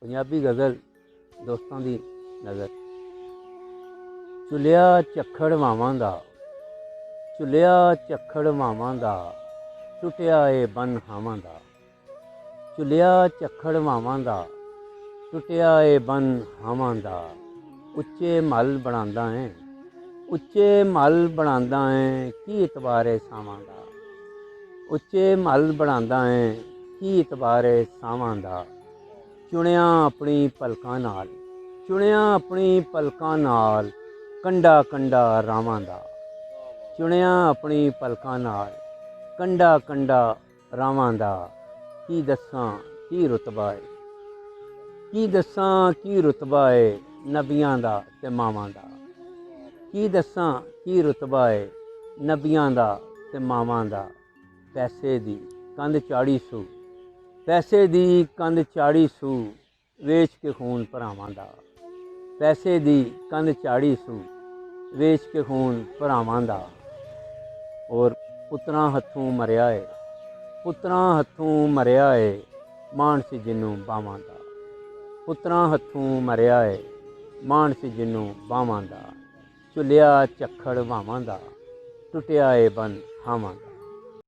पंजाबी गज़ल दोस्तों की नज़र। चुलिया झक्खड़ मावां दा, चुलिया झक्खड़ मावां दा, टुटिया ए बन हावां दा। चुलिया झक्खड़ मावां दा, टुटिया ए बन हावां दा। उच्चे मल बनांदा है, उच्चे मल बनांदा है, की इतबारे सावां दा। उच्चे मल बनांदा है, की इतबारे सावां दा। चुनिया अपनी पलकां नाल, चुनिया अपनी पलकां नाल, कंडा कंडा रावां दा। चुनिया अपनी पलकां नाल, कंडा कंडा रावां दा। की दस्सां की रुतबा है, की दस्सां की रुतबा है, नबियां दा ते मावां दा। की दस्सां की रुतबा है, नबियां दा ते मावां दा। पैसे दी कंध चाड़ी सू, पैसे दी कंध चाड़ी सू, वेच के खून भरावां दा। पैसे दी कंध चाड़ी सू, वेच के खून भरावां दा। और पुत्रां हत्थों मरिया है, पुत्रां हत्थों मरिया है, मान सी जिन्नू बावां दा। पुत्रां हत्थों मरिया है, मान सी जिन्नू बावां दा। चुलिया झक्खड़ मावां दा, टुटिया ए बन हावां दा।